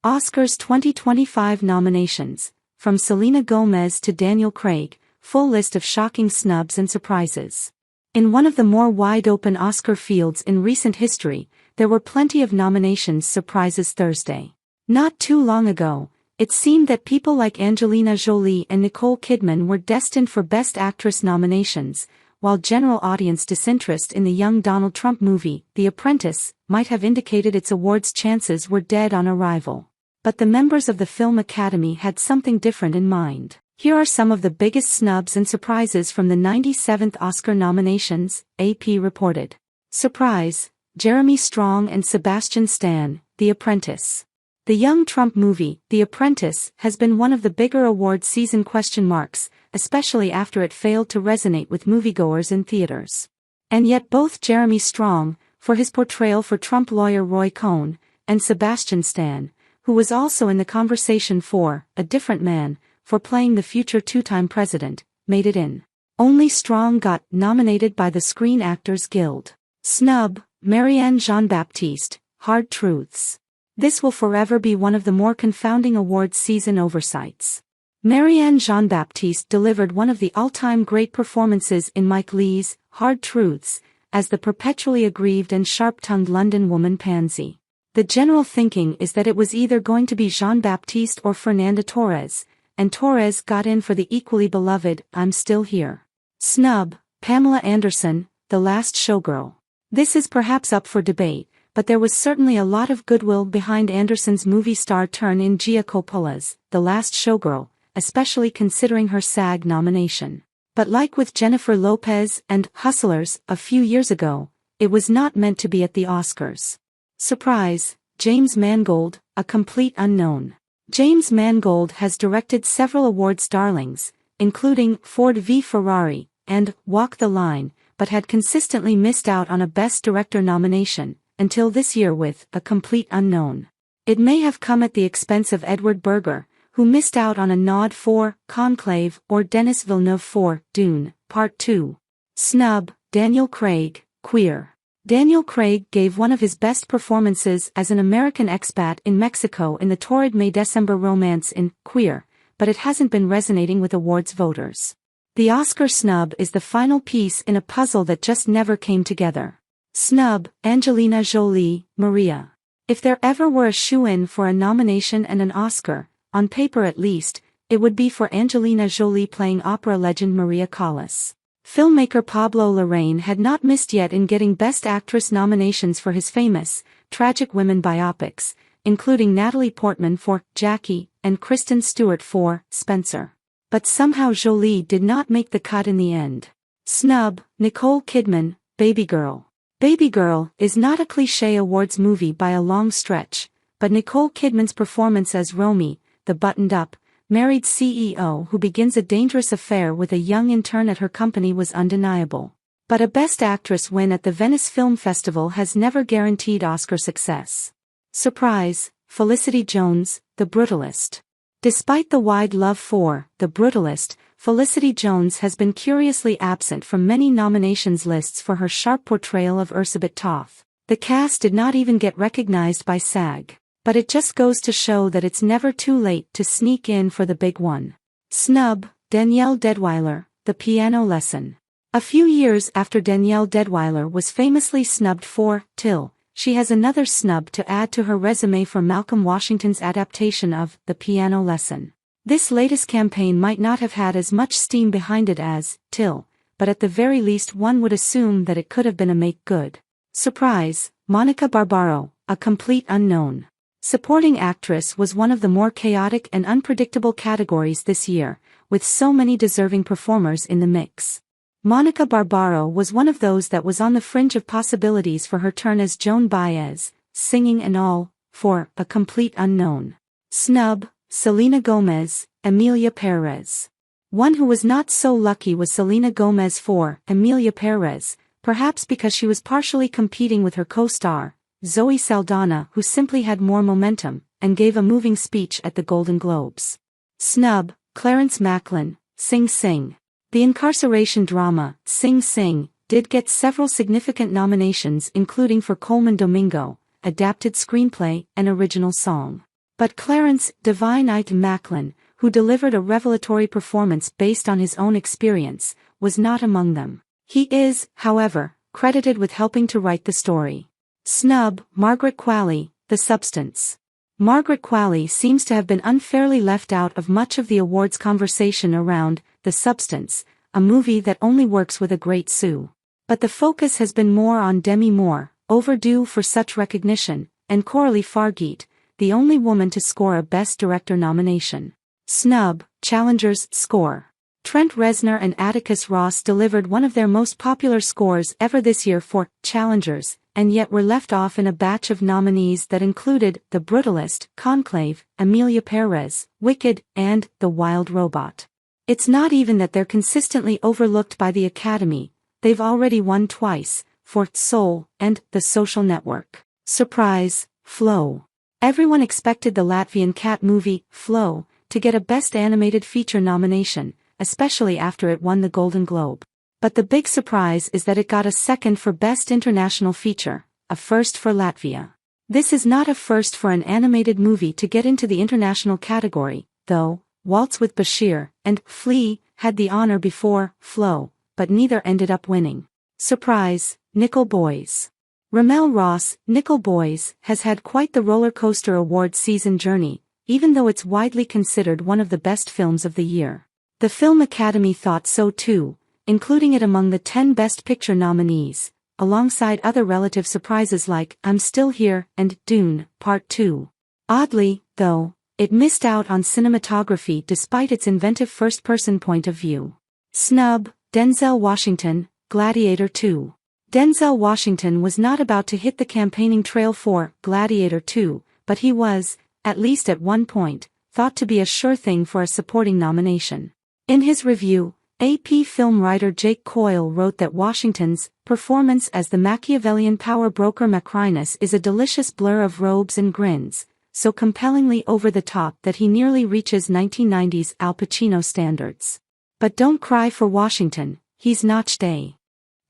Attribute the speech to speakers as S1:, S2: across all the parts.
S1: Oscars 2025 nominations, from Selena Gomez to Daniel Craig, full list of shocking snubs and surprises. In one of the more wide-open Oscar fields in recent history, there were plenty of nominations surprises Thursday. Not too long ago, it seemed that people like Angelina Jolie and Nicole Kidman were destined for Best Actress nominations, while general audience disinterest in the young Donald Trump movie, The Apprentice, might have indicated its awards chances were dead on arrival. But the members of the Film Academy had something different in mind. Here are some of the biggest snubs and surprises from the 97th Oscar nominations, AP reported. Surprise: Jeremy Strong and Sebastian Stan, The Apprentice. The young Trump movie, The Apprentice, has been one of the bigger award season question marks, especially after it failed to resonate with moviegoers in theaters. And yet both Jeremy Strong, for his portrayal for Trump lawyer Roy Cohn, and Sebastian Stan, who was also in the conversation for A Different Man, for playing the future two-time president, made it in. Only Strong got nominated by the Screen Actors Guild. Snub: Marianne Jean-Baptiste, Hard Truths. This will forever be one of the more confounding awards season oversights. Marianne Jean-Baptiste delivered one of the all-time great performances in Mike Leigh's Hard Truths, as the perpetually aggrieved and sharp-tongued London woman Pansy. The general thinking is that it was either going to be Jean-Baptiste or Fernanda Torres, and Torres got in for the equally beloved I'm Still Here. Snub: Pamela Anderson, The Last Showgirl. This is perhaps up for debate, but there was certainly a lot of goodwill behind Anderson's movie star turn in Gia Coppola's The Last Showgirl, especially considering her SAG nomination. But like with Jennifer Lopez and Hustlers a few years ago, it was not meant to be at the Oscars. Surprise: James Mangold, A Complete Unknown. James Mangold has directed several awards darlings, including Ford v Ferrari and Walk the Line, but had consistently missed out on a Best Director nomination, until this year with A Complete Unknown. It may have come at the expense of Edward Berger, who missed out on a nod for Conclave, or Denis Villeneuve for Dune, Part 2. Snub: Daniel Craig, Queer. Daniel Craig gave one of his best performances as an American expat in Mexico in the torrid May-December romance in Queer, but it hasn't been resonating with awards voters. The Oscar snub is the final piece in a puzzle that just never came together. Snub: Angelina Jolie, Maria. If there ever were a shoo-in for a nomination and an Oscar, on paper at least, it would be for Angelina Jolie playing opera legend Maria Callas. Filmmaker Pablo Larraín had not missed yet in getting Best Actress nominations for his famous, tragic women biopics, including Natalie Portman for Jackie and Kristen Stewart for Spencer. But somehow Jolie did not make the cut in the end. Snub: Nicole Kidman, Baby Girl. Baby Girl is not a cliché awards movie by a long stretch, but Nicole Kidman's performance as Romy, the buttoned-up, married CEO who begins a dangerous affair with a young intern at her company was undeniable. But a Best Actress win at the Venice Film Festival has never guaranteed Oscar success. Surprise: Felicity Jones, The Brutalist. Despite the wide love for The Brutalist, Felicity Jones has been curiously absent from many nominations lists for her sharp portrayal of Ursabet Toth. The cast did not even get recognized by SAG. But it just goes to show that it's never too late to sneak in for the big one. Snub: Danielle Deadwyler, The Piano Lesson. A few years after Danielle Deadwyler was famously snubbed for Till, she has another snub to add to her resume for Malcolm Washington's adaptation of The Piano Lesson. This latest campaign might not have had as much steam behind it as Till, but at the very least one would assume that it could have been a make-good. Surprise: Monica Barbaro, A Complete Unknown. Supporting Actress was one of the more chaotic and unpredictable categories this year, with so many deserving performers in the mix. Monica Barbaro was one of those that was on the fringe of possibilities for her turn as Joan Baez, singing and all, for A Complete Unknown. Snub: Selena Gomez, Emilia Perez. One who was not so lucky was Selena Gomez for Emilia Perez, perhaps because she was partially competing with her co-star, Zoe Saldana, who simply had more momentum, and gave a moving speech at the Golden Globes. Snub: Clarence Macklin, Sing Sing. The incarceration drama, Sing Sing, did get several significant nominations including for Coleman Domingo, Adapted Screenplay, and Original Song. But Clarence "Divine-Eyed" Macklin, who delivered a revelatory performance based on his own experience, was not among them. He is, however, credited with helping to write the story. Snub, Margaret Qualley, The Substance. Margaret Qualley seems to have been unfairly left out of much of the awards conversation around The Substance, a movie that only works with a great Sue. But the focus has been more on Demi Moore, overdue for such recognition, and Coralie Fargeet, the only woman to score a Best Director nomination. Snub, Challengers Score. Trent Reznor and Atticus Ross delivered one of their most popular scores ever this year for Challengers, and yet were left off in a batch of nominees that included The Brutalist, Conclave, Emilia Perez, Wicked, and The Wild Robot. It's not even that they're consistently overlooked by the Academy, they've already won twice, for Soul and The Social Network. Surprise, Flow. Everyone expected the Latvian cat movie, Flow, to get a Best Animated Feature nomination, especially after it won the Golden Globe. But the big surprise is that it got a second for Best International Feature, a first for Latvia. This is not a first for an animated movie to get into the international category, though. Waltz with Bashir and Flea had the honor before Flow, but neither ended up winning. Surprise, Nickel Boys. Ramel Ross, Nickel Boys, has had quite the roller coaster award season journey, even though it's widely considered one of the best films of the year. The Film Academy thought so too, including it among the 10 Best Picture nominees, alongside other relative surprises like I'm Still Here and Dune, Part 2. Oddly, though, it missed out on cinematography despite its inventive first-person point of view. Snub, Denzel Washington, Gladiator 2. Denzel Washington was not about to hit the campaigning trail for Gladiator 2, but he was, at least at one point, thought to be a sure thing for a supporting nomination. In his review, AP film writer Jake Coyle wrote that Washington's performance as the Machiavellian power broker Macrinus is a delicious blur of robes and grins, so compellingly over the top that he nearly reaches 1990s Al Pacino standards. But don't cry for Washington, he's notched a.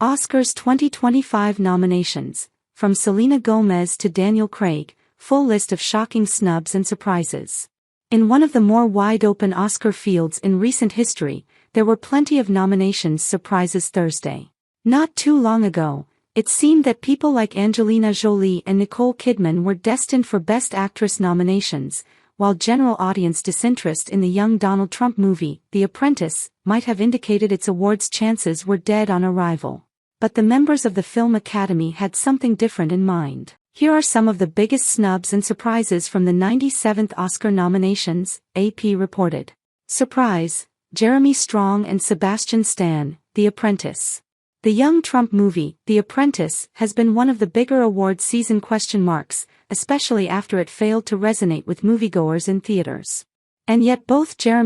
S1: Oscars 2025 nominations, from Selena Gomez to Daniel Craig, full list of shocking snubs and surprises. In one of the more wide-open Oscar fields in recent history, there were plenty of nominations surprises Thursday. Not too long ago, it seemed that people like Angelina Jolie and Nicole Kidman were destined for Best Actress nominations, while general audience disinterest in the young Donald Trump movie, The Apprentice, might have indicated its awards chances were dead on arrival. But the members of the Film Academy had something different in mind. Here are some of the biggest snubs and surprises from the 97th Oscar nominations, AP reported. Surprise, Jeremy Strong and Sebastian Stan, The Apprentice. The young Trump movie, The Apprentice, has been one of the bigger award season question marks, especially after it failed to resonate with moviegoers in theaters. And yet both Jeremy